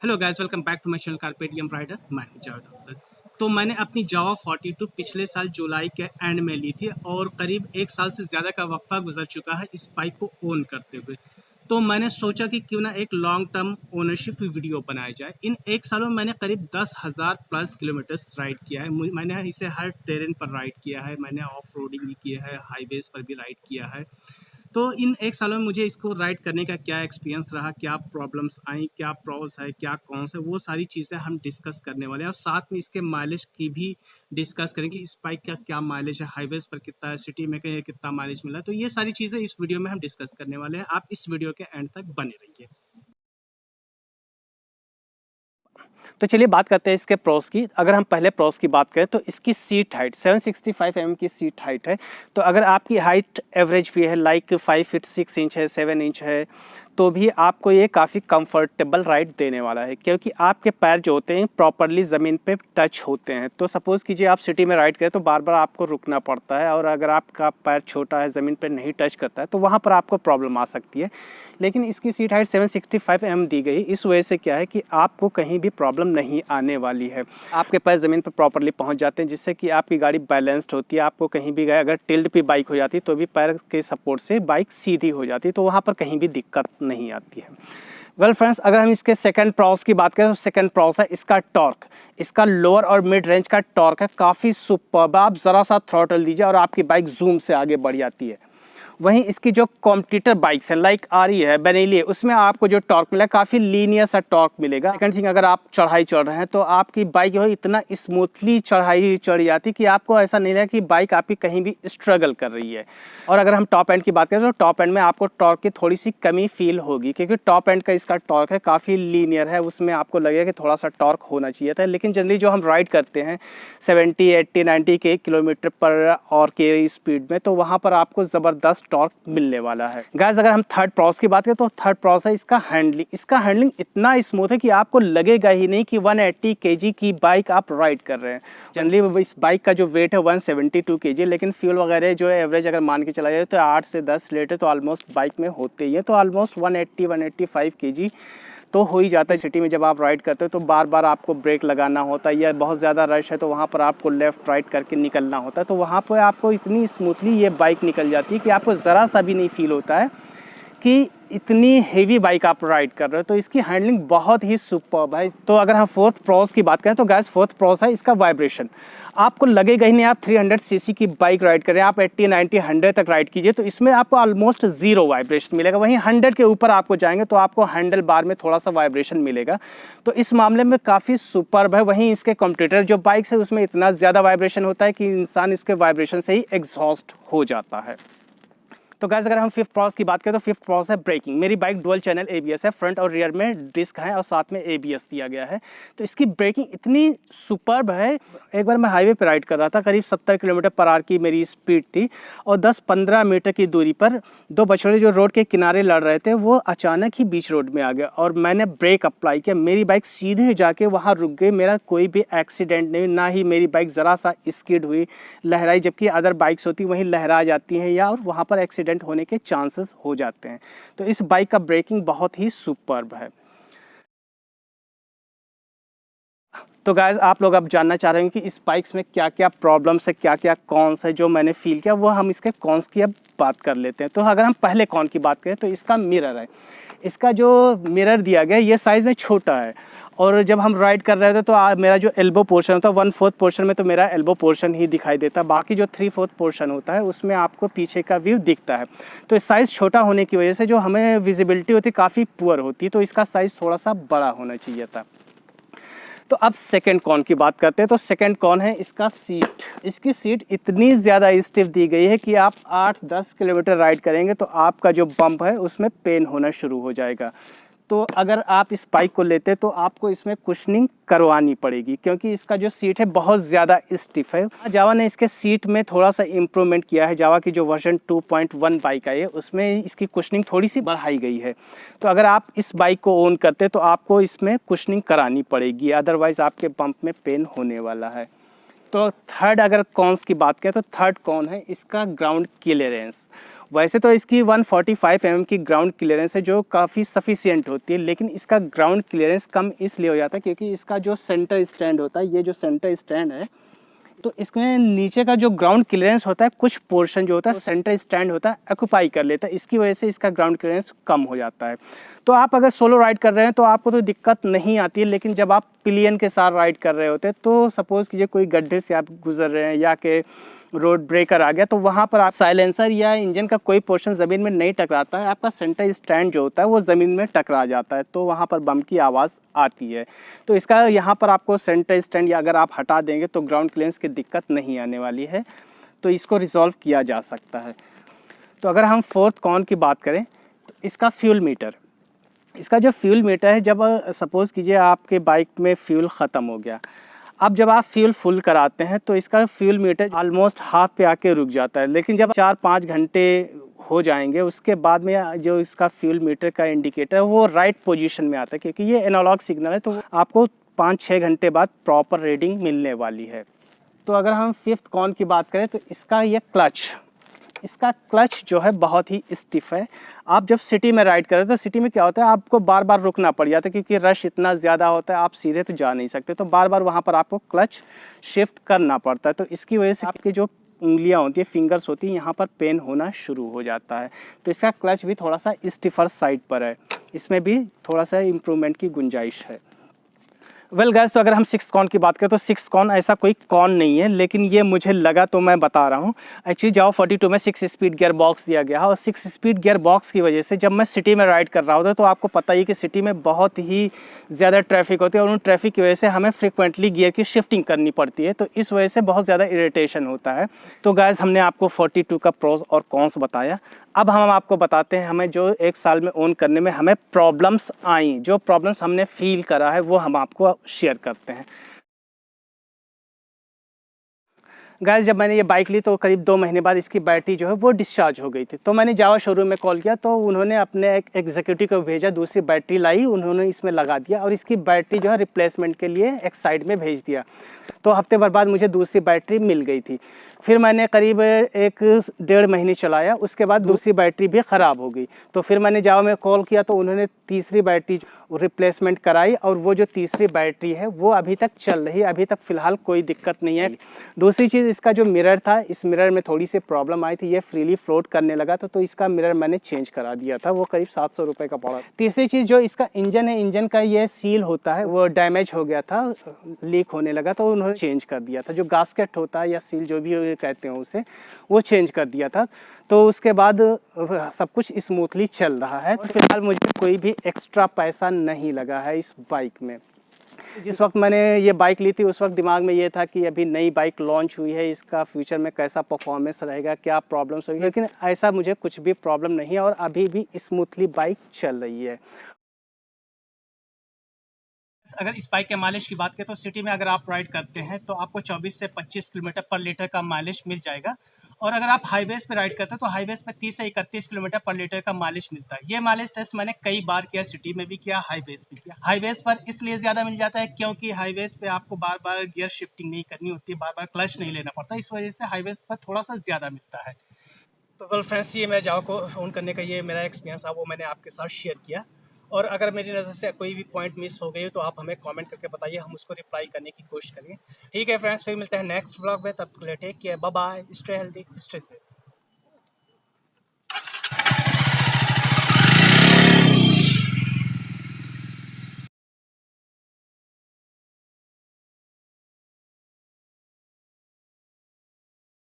Hello guys, welcome back to my channel Carpe Diem rider. मैं हूं जावेद अख्तर। तो मैंने अपनी जावा 42 पिछले साल जुलाई के एंड में ली थी और करीब एक साल से ज़्यादा का वक्फा गुजर चुका है इस बाइक को ओन करते हुए। तो मैंने सोचा कि क्यों ना एक लॉन्ग टर्म ओनरशिप वीडियो बनाया जाए। इन एक सालों में मैंने करीब 10,000 प्लस किलोमीटर्स राइड किया है। मैंने इसे हर टेरेन पर राइड किया है, मैंने ऑफ रोडिंग भी किया है, हाईवेज पर भी राइड किया है। तो इन एक सालों में मुझे इसको राइड करने का क्या एक्सपीरियंस रहा, क्या प्रॉब्लम्स आई, क्या प्रोस है, क्या कॉन्स है, वो सारी चीज़ें हम डिस्कस करने वाले हैं। और साथ में इसके माइलेज की भी डिस्कस करेंगे। इस बाइक का क्या माइलेज है, हाईवेज पर कितना है, सिटी में कहीं कितना माइलेज मिला है। तो ये सारी चीज़ें इस वीडियो में हम डिस्कस करने वाले हैं। आप इस वीडियो के एंड तक बने रहिए। तो चलिए बात करते हैं इसके प्रोस की। अगर हम पहले प्रोस की बात करें तो इसकी सीट हाइट 765 mm की सीट हाइट है। तो अगर आपकी हाइट एवरेज भी है, लाइक 5 फीट 6 इंच है, 7 इंच है, तो भी आपको ये काफ़ी कंफर्टेबल राइड देने वाला है, क्योंकि आपके पैर जो होते हैं प्रॉपरली ज़मीन पे टच होते हैं। तो सपोज़ कीजिए आप सिटी में राइड करें तो बार बार आपको रुकना पड़ता है, और अगर आपका पैर छोटा है, ज़मीन पे नहीं टच करता है, तो वहाँ पर आपको प्रॉब्लम आ सकती है। लेकिन इसकी सीट हाइट 765 mm दी गई, इस वजह से क्या है कि आपको कहीं भी प्रॉब्लम नहीं आने वाली है। आपके पैर ज़मीन पर प्रॉपरली पहुंच जाते हैं, जिससे कि आपकी गाड़ी बैलेंस्ड होती है। आपको कहीं भी गए, अगर टिल्ड पे बाइक हो जाती है तो भी पैर के सपोर्ट से बाइक सीधी हो जाती है, तो वहाँ पर कहीं भी दिक्कत नहीं आती है। वेल फ्रेंड्स, अगर हम इसके सेकंड प्रॉस की बात करें तो सेकंड प्रॉस है इसका टॉर्क। इसका लोअर और मिड रेंज का टॉर्क है काफ़ी सुपर्ब। आप ज़रा सा थ्रॉटल दीजिए और आपकी बाइक जूम से आगे बढ़ जाती है। वहीं इसकी जो कॉम्पिटिटर बाइक्स है, लाइक आरी है, बेनेली है, उसमें आपको जो टॉर्क मिला काफ़ी लीनियर सा टॉर्क मिलेगा। सेकंड थिंग, अगर आप चढ़ाई चढ़ रहे हैं तो आपकी बाइक जो है इतना स्मूथली चढ़ाई चढ़ जाती कि आपको ऐसा नहीं लगा कि बाइक आपकी कहीं भी स्ट्रगल कर रही है। और अगर हम टॉप एंड की बात करें तो टॉप एंड में आपको टॉर्क की थोड़ी सी कमी फील होगी, क्योंकि टॉप एंड का इसका टॉर्क है काफ़ी लीनियर है। उसमें आपको लगेगा कि थोड़ा सा टॉर्क होना चाहिए था। लेकिन जनरली जो हम राइड करते हैं 70, 80, 90 के किलोमीटर पर और के स्पीड में, तो वहाँ पर आपको ज़बरदस्त टॉर्क मिलने वाला है। गाइस, अगर हम थर्ड प्रॉस की बात करें तो थर्ड प्रॉस है इसका हैंडलिंग। इसका हैंडलिंग इतना स्मूथ है कि आपको लगेगा ही नहीं कि 180 kg की बाइक आप राइड कर रहे हैं। जनरली इस बाइक का जो वेट है 172 kg, लेकिन फ्यूल वगैरह जो है एवरेज अगर मान के चला जाए तो 8 से 10 लीटर तो ऑलमोस्ट बाइक में होते ही है। तो ऑलमोस्ट 180-185 kg तो हो ही जाता है। सिटी में जब आप राइड करते हो तो बार बार आपको ब्रेक लगाना होता है, या बहुत ज़्यादा रश है तो वहाँ पर आपको लेफ़्ट राइट करके निकलना होता है। तो वहाँ पर आपको इतनी स्मूथली ये बाइक निकल जाती है कि आपको ज़रा सा भी नहीं फील होता है कि इतनी हेवी बाइक आप राइड कर रहे हो। तो इसकी हैंडलिंग बहुत ही सुपर्ब है। तो अगर हम फोर्थ प्रॉस की बात करें तो गैस फोर्थ प्रॉस है इसका वाइब्रेशन। आपको लगेगा ही नहीं आप 300 सीसी की बाइक राइड कर रहे हैं। आप 80, 90, 100 तक राइड कीजिए तो इसमें आपको ऑलमोस्ट ज़ीरो वाइब्रेशन मिलेगा। वहीं 100 के ऊपर आपको जाएंगे तो आपको हैंडल बार में थोड़ा सा वाइब्रेशन मिलेगा। तो इस मामले में काफ़ी सुपर्ब है। वहीं इसके कॉम्पिटिटर जो बाइक्स है उसमें इतना ज़्यादा वाइब्रेशन होता है कि इंसान इसके वाइब्रेशन से ही एग्जॉस्ट हो जाता है। तो गाइस, अगर हम फिफ्थ प्रॉस की बात करें तो फिफ्थ प्रॉस है ब्रेकिंग। मेरी बाइक डुअल चैनल ABS है, फ्रंट और रियर में डिस्क है और साथ में ABS दिया गया है। तो इसकी ब्रेकिंग इतनी सुपर्ब है। एक बार मैं हाईवे पे राइड कर रहा था, करीब 70 किलोमीटर पर आवर की मेरी स्पीड थी, और 10-15 मीटर की दूरी पर दो बछड़े जो रोड के किनारे लड़ रहे थे वो अचानक ही बीच रोड में आ गए और मैंने ब्रेक अप्लाई किया। मेरी बाइक सीधे जाके वहाँ रुक गई। मेरा कोई भी एक्सीडेंट नहीं, ना ही मेरी बाइक ज़रा सा स्किड हुई, लहराई। जबकि अदर बाइक्स होती वहीं लहरा जाती हैं या और वहाँ पर एक्सीडेंट होने के चांसेस हो जाते हैं। तो इस बाइक का ब्रेकिंग बहुत ही सुपर्ब है। तो गाइस, आप लोग अब जानना चाह रहे हैं कि इस बाइक्स में क्या क्या प्रॉब्लम्स है, क्या क्या कॉन्स है जो मैंने फील किया, वो हम इसके कॉन्स की अब बात कर लेते हैं। तो अगर हम पहले कॉन की बात करें तो इसका मिरर है। इसका जो मिरर दिया गया ये साइज़ में छोटा है, और जब हम राइड कर रहे थे तो मेरा जो एल्बो पोर्शन होता है 1/4 पोर्शन में तो मेरा एल्बो पोर्शन ही दिखाई देता है। बाकी जो 3/4 पोर्शन होता है उसमें आपको पीछे का व्यू दिखता है। तो साइज़ छोटा होने की वजह से जो हमें विजिबिलिटी होती है काफ़ी पुअर होती है। तो इसका साइज़ थोड़ा सा बड़ा होना चाहिए था। तो अब सेकंड कॉन की बात करते हैं। तो सेकंड कॉन है इसका सीट। इसकी सीट इतनी ज़्यादा स्टिफ दी गई है कि आप 8-10 किलोमीटर राइड करेंगे तो आपका जो बम्प है उसमें पेन होना शुरू हो जाएगा। तो अगर आप इस बाइक को लेते तो आपको इसमें कुशनिंग करवानी पड़ेगी, क्योंकि इसका जो सीट है बहुत ज़्यादा स्टिफ है। जावा ने इसके सीट में थोड़ा सा इम्प्रूवमेंट किया है। जावा की जो वर्जन 2.1 बाइक आई है उसमें इसकी कुशनिंग थोड़ी सी बढ़ाई गई है। तो अगर आप इस बाइक को ओन करते तो आपको इसमें कुशनिंग करानी पड़ेगी, अदरवाइज़ आपके पंप में पेन होने वाला है। तो थर्ड अगर कॉन्स की बात करें तो थर्ड कॉन है इसका ग्राउंड क्लियरेंस। वैसे तो इसकी 145 mm की ग्राउंड क्लियरेंस है जो काफ़ी सफिशियंट होती है, लेकिन इसका ग्राउंड क्लियरेंस कम इसलिए हो जाता है क्योंकि इसका जो सेंटर स्टैंड होता है, ये जो सेंटर स्टैंड है, तो इसमें नीचे का जो ग्राउंड क्लियरेंस होता है, कुछ पोर्शन जो होता है सेंटर स्टैंड होता है ऑक्यूपाई कर लेता है, इसकी वजह से इसका ग्राउंड क्लियरेंस कम हो जाता है। तो आप अगर सोलो राइड कर रहे हैं तो आपको तो दिक्कत नहीं आती है, लेकिन जब आप पिलियन के साथ राइड कर रहे होते हैं तो सपोज़ कीजिए कोई गड्ढे से आप गुजर रहे हैं या कि रोड ब्रेकर आ गया, तो वहाँ पर आप साइलेंसर या इंजन का कोई पोर्शन ज़मीन में नहीं टकराता है, आपका सेंटर स्टैंड जो होता है वो ज़मीन में टकरा जाता है, तो वहाँ पर बम की आवाज़ आती है। तो इसका यहाँ पर आपको सेंटर स्टैंड या अगर आप हटा देंगे तो ग्राउंड क्लियरेंस की दिक्कत नहीं आने वाली है, तो इसको रिजॉल्व किया जा सकता है। तो अगर हम फोर्थ कॉन की बात करें तो इसका फ्यूल मीटर, इसका जो फ्यूल मीटर है, जब सपोज़ कीजिए आपके बाइक में फ्यूल ख़त्म हो गया, अब जब आप फ्यूल फुल कराते हैं तो इसका फ्यूल मीटर ऑलमोस्ट हाफ पे आके रुक जाता है, लेकिन जब 4-5 घंटे हो जाएंगे उसके बाद में जो इसका फ्यूल मीटर का इंडिकेटर है वो राइट पोजीशन में आता है, क्योंकि ये एनालॉग सिग्नल है, तो आपको 5-6 घंटे बाद प्रॉपर रीडिंग मिलने वाली है। तो अगर हम फिफ्थ कॉन की बात करें तो इसका ये क्लच, इसका क्लच जो है बहुत ही स्टिफ है। आप जब सिटी में राइड करें तो सिटी में क्या होता है, आपको बार बार रुकना पड़ जाता है क्योंकि रश इतना ज़्यादा होता है, आप सीधे तो जा नहीं सकते, तो बार बार वहाँ पर आपको क्लच शिफ्ट करना पड़ता है, तो इसकी वजह से आपकी जो उंगलियाँ होती है, फिंगर्स होती हैं, यहाँ पर पेन होना शुरू हो जाता है। तो इसका क्लच भी थोड़ा सा स्टिफर साइड पर है, इसमें भी थोड़ा सा इम्प्रूवमेंट की गुंजाइश है। वेल गाइस, तो अगर हम सिक्स कॉन की बात करें तो सिक्स कॉन ऐसा कोई कॉन नहीं है, लेकिन ये मुझे लगा तो मैं बता रहा हूँ। एक्चुअली जावा 42 में 6 स्पीड गियर बॉक्स दिया गया है, और 6 स्पीड गियर बॉक्स की वजह से जब मैं सिटी में राइड कर रहा होता तो आपको पता ही कि सिटी में बहुत ही ज़्यादा ट्रैफिक होती है, और उन ट्रैफिक की वजह से हमें फ्रिक्वेंटली गियर की शिफ्टिंग करनी पड़ती है, तो इस वजह से बहुत ज़्यादा इरिटेशन होता है। तो गाइस, हमने आपको 42 का प्रोस और कॉन्स बताया। अब हम आपको बताते हैं हमें जो 1 साल में ओन करने में हमें प्रॉब्लम्स आई, जो प्रॉब्लम्स हमने फील करा है वो हम आपको शेयर करते हैं। गाइस, जब मैंने ये बाइक ली तो करीब 2 महीने बाद इसकी बैटरी जो है वो डिस्चार्ज हो गई थी, तो मैंने जावा शोरूम में कॉल किया, तो उन्होंने अपने एक एग्जीक्यूटिव को भेजा, दूसरी बैटरी लाई, उन्होंने इसमें लगा दिया और इसकी बैटरी जो है रिप्लेसमेंट के लिए एक साइड में भेज दिया। तो हफ्ते भर बाद मुझे दूसरी बैटरी मिल गई थी। फिर मैंने करीब 1-1.5 महीने चलाया, उसके बाद दूसरी बैटरी भी ख़राब हो गई, तो फिर मैंने जावा में कॉल किया तो उन्होंने तीसरी बैटरी रिप्लेसमेंट कराई, और वो जो तीसरी बैटरी है वो अभी तक चल रही है, अभी तक फ़िलहाल कोई दिक्कत नहीं है। दूसरी चीज़, इसका जो मिरर था, इस मिरर में थोड़ी सी प्रॉब्लम आई थी, ये फ्रीली फ्लोट करने लगा था, तो इसका मिरर मैंने चेंज करा दिया था, वो करीब 700 रुपये का पड़ा। तीसरी चीज़, जो इसका इंजन है, इंजन का ये सील होता है वो डैमेज हो गया था, लीक होने लगा, तो उन्होंने चेंज कर दिया था। जो गास्केट होता है या सील जो भी कहते हैं उसे, वो चेंज कर दिया था। तो उसके बाद सब कुछ स्मूथली चल रहा है। फिलहाल मुझे कोई भी एक्स्ट्रा पैसा नहीं लगा है इस बाइक में। जिस वक्त मैंने ये बाइक ली थी उस वक्त दिमाग में ये था कि अभी नई बाइक लॉन्च हुई है, इसका फ्यूचर में कैसा परफॉर्मेंस रहेगा, क्या प्रॉब्लम्स होगी, लेकिन ऐसा मुझे कुछ भी प्रॉब्लम नहीं है और अभी भी स्मूथली बाइक चल रही है। अगर इस बाइक के माइलेज की बात करें तो सिटी में अगर आप राइड करते हैं तो आपको 24 से 25 किलोमीटर पर लीटर का माइलेज मिल जाएगा, और अगर आप हाईवेज पे राइड करते हैं तो हाईवेज पे 30 से 31 किलोमीटर पर लीटर का माइलेज मिलता है। ये माइलेज टेस्ट मैंने कई बार किया, सिटी में भी किया, हाईवेज भी किया। हाईवेज पर इसलिए ज़्यादा मिल जाता है क्योंकि हाईवेज पे आपको बार बार गियर शिफ्टिंग नहीं करनी होती, बार बार क्लच नहीं लेना पड़ता, इस वजह से हाईवेज पर थोड़ा सा ज़्यादा मिलता है। तो वेल फ्रेंड्स, ये मेरा जावा को फ़ोन करने का ये मेरा एक्सपीरियंस था, वो मैंने आपके साथ शेयर किया। और अगर मेरी नज़र से कोई भी पॉइंट मिस हो गई हो तो आप हमें कमेंट करके बताइए, हम उसको रिप्लाई करने की कोशिश करेंगे। ठीक है फ्रेंड्स, फिर मिलते हैं नेक्स्ट व्लॉग में, तब तक के लिए take care, bye bye, stay healthy, stay safe.